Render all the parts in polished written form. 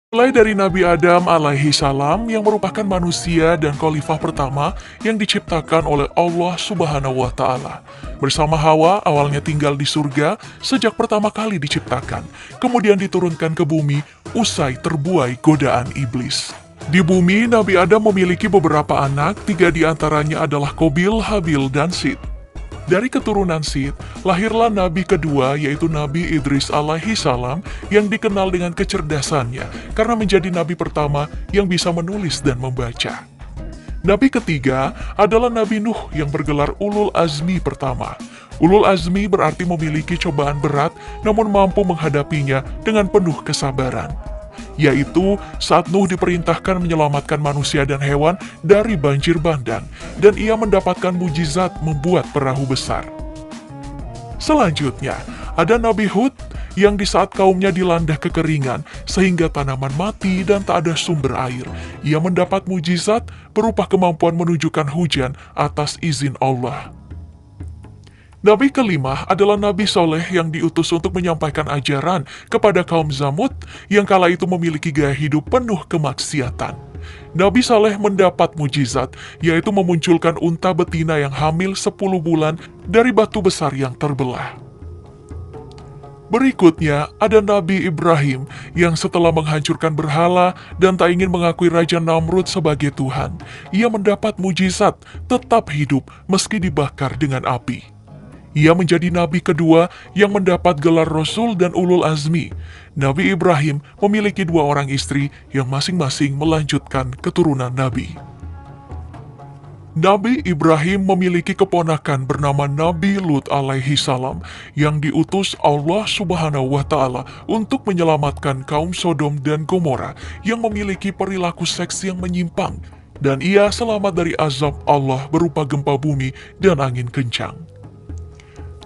Mulai dari Nabi Adam alaihi salam yang merupakan manusia dan khalifah pertama yang diciptakan oleh Allah Subhanahu wa taala. Bersama Hawa awalnya tinggal di surga sejak pertama kali diciptakan, kemudian diturunkan ke bumi usai terbuai godaan iblis. Di bumi, Nabi Adam memiliki beberapa anak, tiga di antaranya adalah Qabil, Habil, dan Sid. Dari keturunan Sid, lahirlah Nabi kedua yaitu Nabi Idris alaihi salam yang dikenal dengan kecerdasannya karena menjadi Nabi pertama yang bisa menulis dan membaca. Nabi ketiga adalah Nabi Nuh yang bergelar Ulul Azmi pertama. Ulul Azmi berarti memiliki cobaan berat namun mampu menghadapinya dengan penuh kesabaran, yaitu saat Nuh diperintahkan menyelamatkan manusia dan hewan dari banjir bandang, dan ia mendapatkan mujizat membuat perahu besar. Selanjutnya, ada Nabi Hud yang di saat kaumnya dilanda kekeringan sehingga tanaman mati dan tak ada sumber air. Ia mendapat mujizat berupa kemampuan menunjukkan hujan atas izin Allah. Nabi kelima adalah Nabi Soleh yang diutus untuk menyampaikan ajaran kepada kaum Zamud yang kala itu memiliki gaya hidup penuh kemaksiatan. Nabi Saleh mendapat mujizat, yaitu memunculkan unta betina yang hamil 10 bulan dari batu besar yang terbelah. Berikutnya, ada Nabi Ibrahim yang setelah menghancurkan berhala dan tak ingin mengakui Raja Namrud sebagai Tuhan, ia mendapat mujizat tetap hidup meski dibakar dengan api. Ia menjadi nabi kedua yang mendapat gelar Rasul dan Ulul Azmi. Nabi Ibrahim memiliki dua orang istri yang masing-masing melanjutkan keturunan Nabi. Nabi Ibrahim memiliki keponakan bernama Nabi Lut alaihi salam yang diutus Allah Subhanahu wa taala untuk menyelamatkan kaum Sodom dan Gomora yang memiliki perilaku seks yang menyimpang, dan ia selamat dari azab Allah berupa gempa bumi dan angin kencang.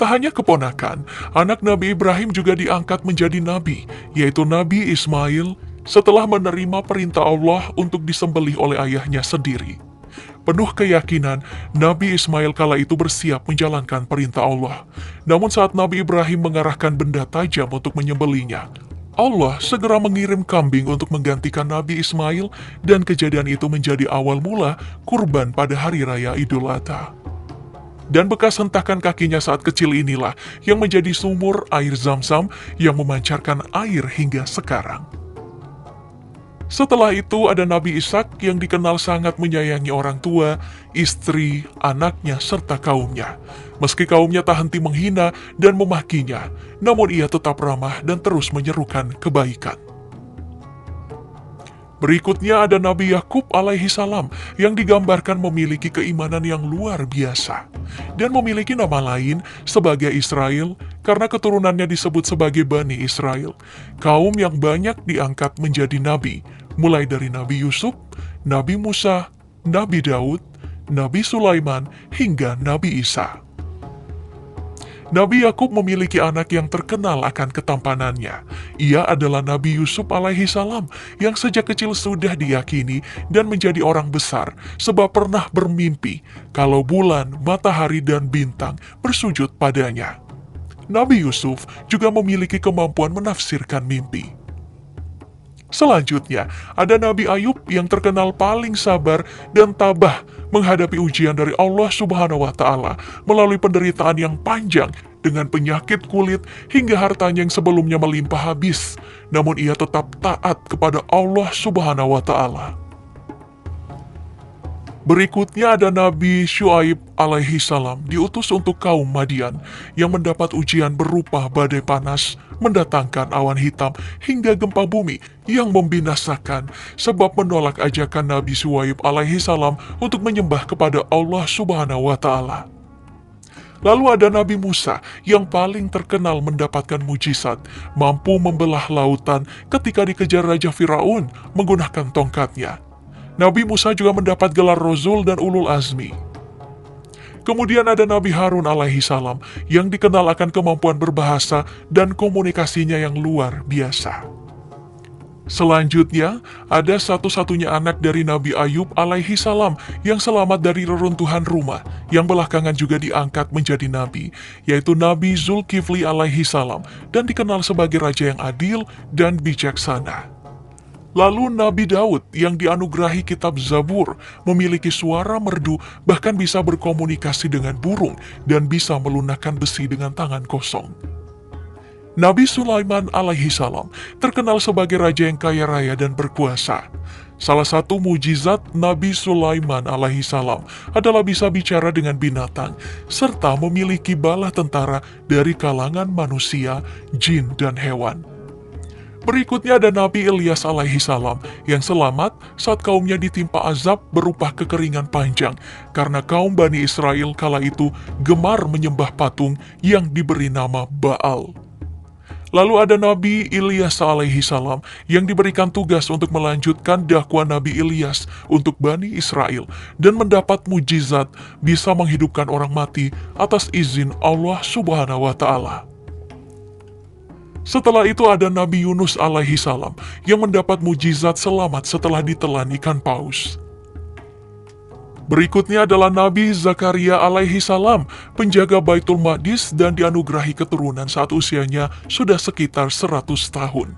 Tak hanya keponakan, anak Nabi Ibrahim juga diangkat menjadi nabi, yaitu Nabi Ismail setelah menerima perintah Allah untuk disembelih oleh ayahnya sendiri. Penuh keyakinan, Nabi Ismail kala itu bersiap menjalankan perintah Allah. Namun saat Nabi Ibrahim mengarahkan benda tajam untuk menyembelihnya, Allah segera mengirim kambing untuk menggantikan Nabi Ismail, dan kejadian itu menjadi awal mula kurban pada hari raya Idul Adha. Dan bekas hentakan kakinya saat kecil inilah yang menjadi sumur air Zam-Zam yang memancarkan air hingga sekarang. Setelah itu ada Nabi Ishak yang dikenal sangat menyayangi orang tua, istri, anaknya, serta kaumnya. Meski kaumnya tak henti menghina dan memakinya, namun ia tetap ramah dan terus menyerukan kebaikan. Berikutnya ada Nabi Yakub alaihi salam yang digambarkan memiliki keimanan yang luar biasa dan memiliki nama lain sebagai Israel karena keturunannya disebut sebagai Bani Israel, kaum yang banyak diangkat menjadi nabi, mulai dari Nabi Yusuf, Nabi Musa, Nabi Daud, Nabi Sulaiman, hingga Nabi Isa. Nabi Yakub memiliki anak yang terkenal akan ketampanannya. Ia adalah Nabi Yusuf alaihi salam yang sejak kecil sudah diyakini dan menjadi orang besar sebab pernah bermimpi kalau bulan, matahari, dan bintang bersujud padanya. Nabi Yusuf juga memiliki kemampuan menafsirkan mimpi. Selanjutnya, ada Nabi Ayub yang terkenal paling sabar dan tabah menghadapi ujian dari Allah Subhanahu wa taala melalui penderitaan yang panjang dengan penyakit kulit hingga hartanya yang sebelumnya melimpah habis, namun ia tetap taat kepada Allah Subhanahu wa taala. Berikutnya ada Nabi Syuaib alaihi salam diutus untuk kaum Madian yang mendapat ujian berupa badai panas, mendatangkan awan hitam hingga gempa bumi yang membinasakan sebab menolak ajakan Nabi Syuaib alaihi salam untuk menyembah kepada Allah Subhanahu wa taala. Lalu ada Nabi Musa yang paling terkenal mendapatkan mujizat, mampu membelah lautan ketika dikejar Raja Firaun menggunakan tongkatnya. Nabi Musa juga mendapat gelar Rasul dan Ulul Azmi. Kemudian ada Nabi Harun alaihi salam yang dikenal akan kemampuan berbahasa dan komunikasinya yang luar biasa. Selanjutnya, ada satu-satunya anak dari Nabi Ayub alaihi salam yang selamat dari reruntuhan rumah, yang belakangan juga diangkat menjadi nabi, yaitu Nabi Zulkifli alaihi salam, dan dikenal sebagai raja yang adil dan bijaksana. Lalu Nabi Daud yang dianugerahi kitab Zabur memiliki suara merdu, bahkan bisa berkomunikasi dengan burung dan bisa melunakkan besi dengan tangan kosong. Nabi Sulaiman alaihi salam terkenal sebagai raja yang kaya raya dan berkuasa. Salah satu mujizat Nabi Sulaiman alaihi salam adalah bisa bicara dengan binatang, serta memiliki bala tentara dari kalangan manusia, jin, dan hewan. Berikutnya ada Nabi Ilyas alaihi salam yang selamat saat kaumnya ditimpa azab berupa kekeringan panjang karena kaum Bani Israel kala itu gemar menyembah patung yang diberi nama Baal. Lalu ada Nabi Ilyas alaihi salam yang diberikan tugas untuk melanjutkan dakwah Nabi Ilyas untuk Bani Israel dan mendapat mujizat bisa menghidupkan orang mati atas izin Allah Subhanahu wa Ta'ala. Setelah itu ada Nabi Yunus alaihi salam yang mendapat mujizat selamat setelah ditelan ikan paus. Berikutnya adalah Nabi Zakaria alaihi salam, penjaga Baitul Maqdis dan dianugerahi keturunan saat usianya sudah sekitar 100 tahun.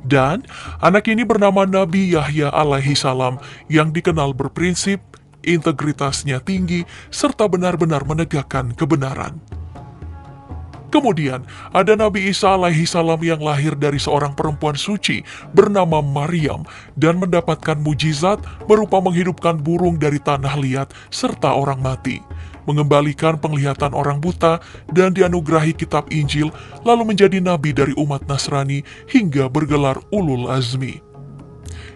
Dan anak ini bernama Nabi Yahya alaihi salam yang dikenal berprinsip, integritasnya tinggi, serta benar-benar menegakkan kebenaran. Kemudian, ada Nabi Isa alaihi salam yang lahir dari seorang perempuan suci bernama Maryam dan mendapatkan mujizat berupa menghidupkan burung dari tanah liat serta orang mati, mengembalikan penglihatan orang buta, dan dianugerahi kitab Injil, lalu menjadi nabi dari umat Nasrani hingga bergelar Ulul Azmi.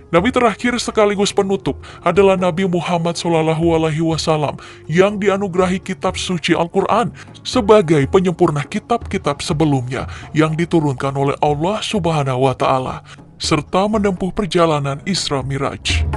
Nabi terakhir sekaligus penutup adalah Nabi Muhammad SAW yang dianugerahi kitab suci Al-Quran sebagai penyempurna kitab-kitab sebelumnya yang diturunkan oleh Allah Subhanahu wa Ta'ala, serta menempuh perjalanan Isra Miraj.